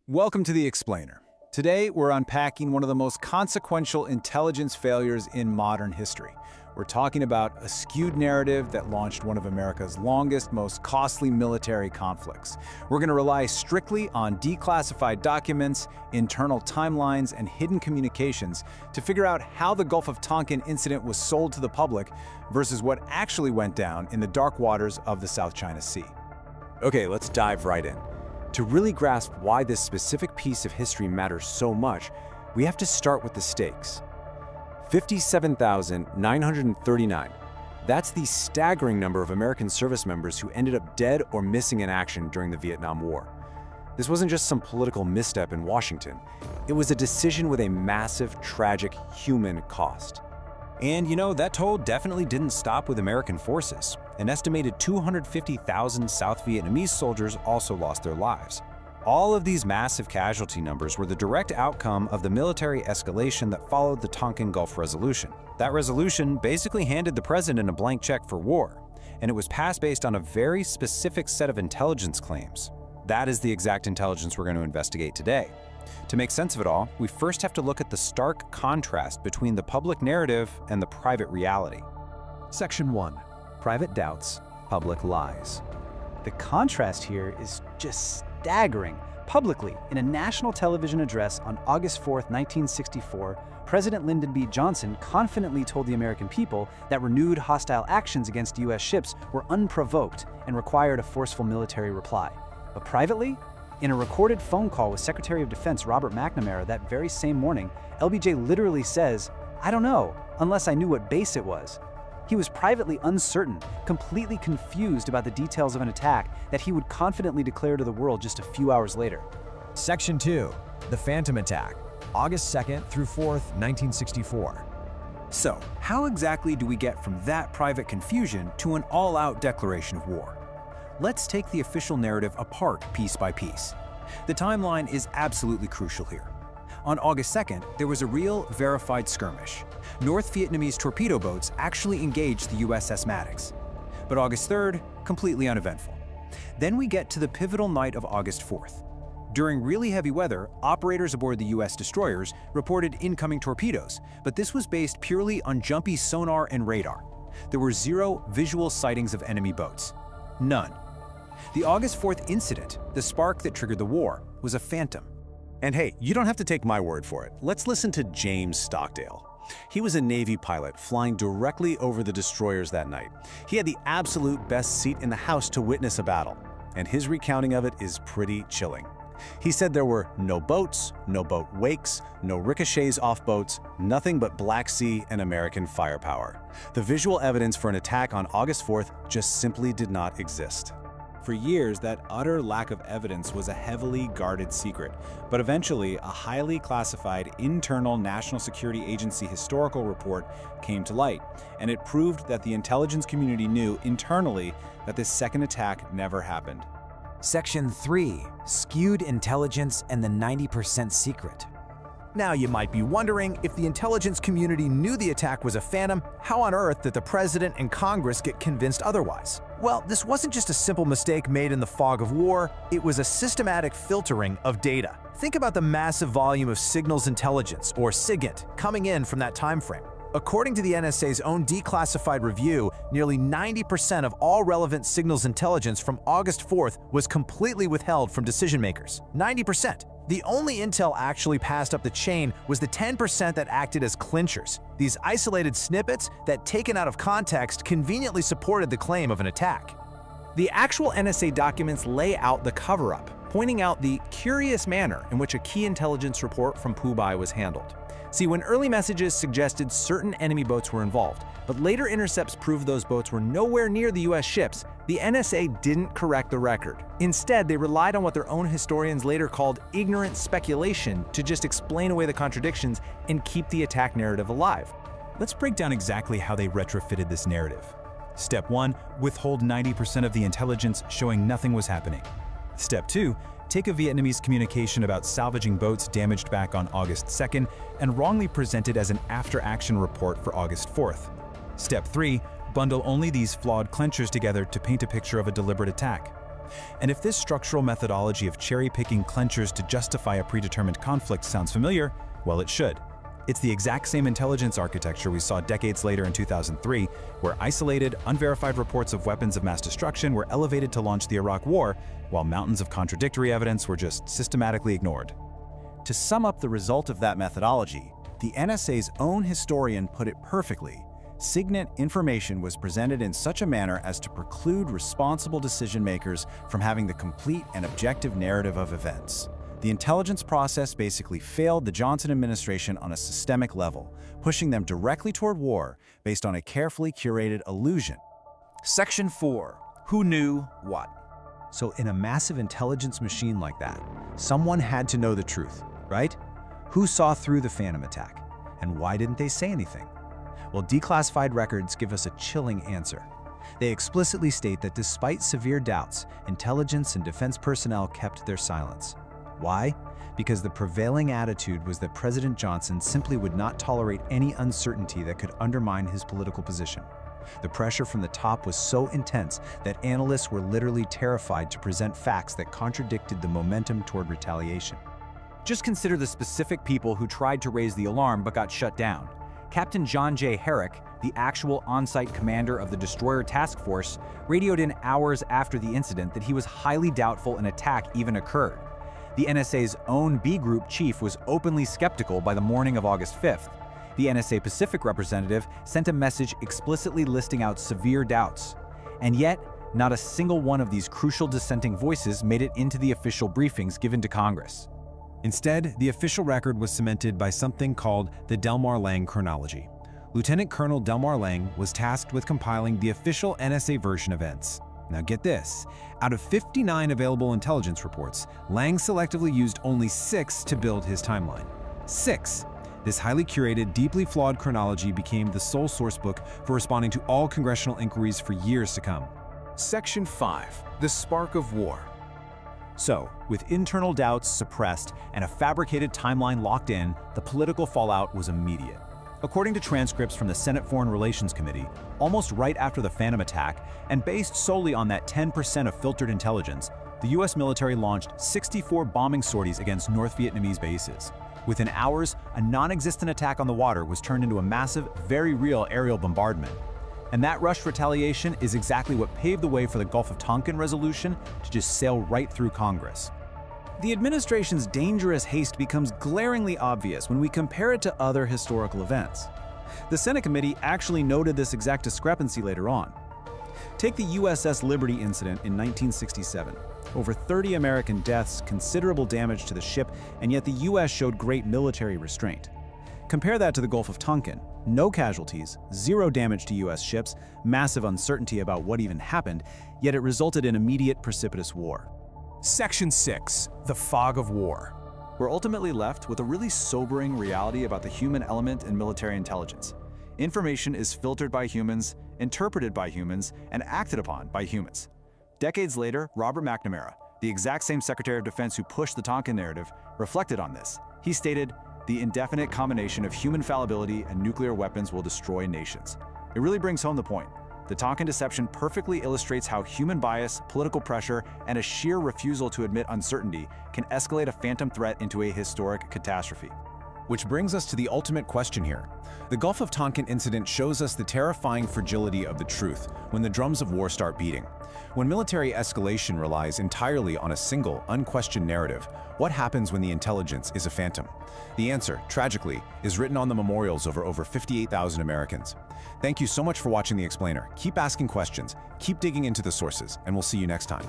Welcome to The Explainer. Today, we're unpacking one of the most consequential intelligence failures in modern history. We're talking about a skewed narrative that launched one of America's longest, most costly military conflicts. We're going to rely strictly on declassified documents, internal timelines, and hidden communications to figure out how the Gulf of Tonkin incident was sold to the public versus what actually went down in the dark waters of the South China Sea. Okay, let's dive right in. To really grasp why this specific piece of history matters so much, we have to start with the stakes. 57,939. That's the staggering number of American service members who ended up dead or missing in action during the Vietnam War. This wasn't just some political misstep in Washington. It was a decision with a massive, tragic human cost. And that toll definitely didn't stop with American forces. An estimated 250,000 South Vietnamese soldiers also lost their lives. All of these massive casualty numbers were the direct outcome of the military escalation that followed the Tonkin Gulf Resolution. That resolution basically handed the president a blank check for war, and it was passed based on a very specific set of intelligence claims. That is the exact intelligence we're going to investigate today. To make sense of it all, we first have to look at the stark contrast between the public narrative and the private reality. Section 1. Private doubts, public lies. The contrast here is just staggering. Publicly, in a national television address on August 4, 1964, President Lyndon B. Johnson confidently told the American people that renewed hostile actions against U.S. ships were unprovoked and required a forceful military reply. But privately, in a recorded phone call with Secretary of Defense Robert McNamara that very same morning, LBJ literally says, "I don't know, unless I knew what base it was." He was privately uncertain, completely confused about the details of an attack that he would confidently declare to the world just a few hours later. Section 2. The Phantom Attack, August 2nd through 4th, 1964. So, how exactly do we get from that private confusion to an all-out declaration of war? Let's take the official narrative apart piece by piece. The timeline is absolutely crucial here. On August 2nd, there was a real, verified skirmish. North Vietnamese torpedo boats actually engaged the USS Maddox. But August 3rd, completely uneventful. Then we get to the pivotal night of August 4th. During really heavy weather, operators aboard the US destroyers reported incoming torpedoes, but this was based purely on jumpy sonar and radar. There were zero visual sightings of enemy boats. None. The August 4th incident, the spark that triggered the war, was a phantom. And hey, you don't have to take my word for it. Let's listen to James Stockdale. He was a Navy pilot flying directly over the destroyers that night. He had the absolute best seat in the house to witness a battle, and his recounting of it is pretty chilling. He said there were no boats, no boat wakes, no ricochets off boats, nothing but Black Sea and American firepower. The visual evidence for an attack on August 4th just simply did not exist. For years, that utter lack of evidence was a heavily guarded secret, but eventually a highly classified internal National Security Agency historical report came to light, and it proved that the intelligence community knew internally that this second attack never happened. Section 3. Skewed intelligence and the 90% secret. Now you might be wondering, if the intelligence community knew the attack was a phantom, how on earth did the president and Congress get convinced otherwise? Well, this wasn't just a simple mistake made in the fog of war, it was a systematic filtering of data. Think about the massive volume of signals intelligence, or SIGINT, coming in from that time frame. According to the NSA's own declassified review, nearly 90% of all relevant signals intelligence from August 4th was completely withheld from decision makers. 90%. The only intel actually passed up the chain was the 10% that acted as clinchers, these isolated snippets that, taken out of context, conveniently supported the claim of an attack. The actual NSA documents lay out the cover-up, pointing out the curious manner in which a key intelligence report from Pubai was handled. See, when early messages suggested certain enemy boats were involved, but later intercepts proved those boats were nowhere near the US ships, the NSA didn't correct the record. Instead, they relied on what their own historians later called ignorant speculation to just explain away the contradictions and keep the attack narrative alive. Let's break down exactly how they retrofitted this narrative. Step 1, withhold 90% of the intelligence, showing nothing was happening. Step 2, take a Vietnamese communication about salvaging boats damaged back on August 2nd and wrongly present it as an after-action report for August 4th. Step 3, bundle only these flawed clenchers together to paint a picture of a deliberate attack. And if this structural methodology of cherry-picking clenchers to justify a predetermined conflict sounds familiar, well, it should. It's the exact same intelligence architecture we saw decades later in 2003, where isolated, unverified reports of weapons of mass destruction were elevated to launch the Iraq War, while mountains of contradictory evidence were just systematically ignored. To sum up the result of that methodology, the NSA's own historian put it perfectly. Signet information was presented in such a manner as to preclude responsible decision-makers from having the complete and objective narrative of events. The intelligence process basically failed the Johnson administration on a systemic level, pushing them directly toward war based on a carefully curated illusion. Section 4. Who knew what? So in a massive intelligence machine like that, someone had to know the truth, right? Who saw through the Phantom attack? And why didn't they say anything? Well, declassified records give us a chilling answer. They explicitly state that despite severe doubts, intelligence and defense personnel kept their silence. Why? Because the prevailing attitude was that President Johnson simply would not tolerate any uncertainty that could undermine his political position. The pressure from the top was so intense that analysts were literally terrified to present facts that contradicted the momentum toward retaliation. Just consider the specific people who tried to raise the alarm but got shut down. Captain John J. Herrick, the actual on-site commander of the destroyer task force, radioed in hours after the incident that he was highly doubtful an attack even occurred. The NSA's own B Group chief was openly skeptical by the morning of August 5th. The NSA Pacific representative sent a message explicitly listing out severe doubts. And yet, not a single one of these crucial dissenting voices made it into the official briefings given to Congress. Instead, the official record was cemented by something called the Delmar-Lang chronology. Lieutenant Colonel Delmar Lang was tasked with compiling the official NSA version of events. Now get this, out of 59 available intelligence reports, Lang selectively used only 6 to build his timeline. 6! This highly curated, deeply flawed chronology became the sole sourcebook for responding to all congressional inquiries for years to come. Section 5. The Spark of War. So, with internal doubts suppressed and a fabricated timeline locked in, the political fallout was immediate. According to transcripts from the Senate Foreign Relations Committee, almost right after the Phantom attack, and based solely on that 10% of filtered intelligence, the US military launched 64 bombing sorties against North Vietnamese bases. Within hours, a non-existent attack on the water was turned into a massive, very real aerial bombardment. And that rushed retaliation is exactly what paved the way for the Gulf of Tonkin resolution to just sail right through Congress. The administration's dangerous haste becomes glaringly obvious when we compare it to other historical events. The Senate committee actually noted this exact discrepancy later on. Take the USS Liberty incident in 1967. Over 30 American deaths, considerable damage to the ship, and yet the US showed great military restraint. Compare that to the Gulf of Tonkin. No casualties, 0 damage to US ships, massive uncertainty about what even happened, yet it resulted in immediate precipitous war. Section 6. The Fog of War. We're ultimately left with a really sobering reality about the human element in military intelligence. Information is filtered by humans, interpreted by humans, and acted upon by humans. Decades later, Robert McNamara, the exact same Secretary of Defense who pushed the Tonkin narrative, reflected on this. He stated, "The indefinite combination of human fallibility and nuclear weapons will destroy nations." It really brings home the point. The Tonkin deception perfectly illustrates how human bias, political pressure, and a sheer refusal to admit uncertainty can escalate a phantom threat into a historic catastrophe. Which brings us to the ultimate question here. The Gulf of Tonkin incident shows us the terrifying fragility of the truth when the drums of war start beating. When military escalation relies entirely on a single, unquestioned narrative, what happens when the intelligence is a phantom? The answer, tragically, is written on the memorials of over 58,000 Americans. Thank you so much for watching The Explainer. Keep asking questions, keep digging into the sources, and we'll see you next time.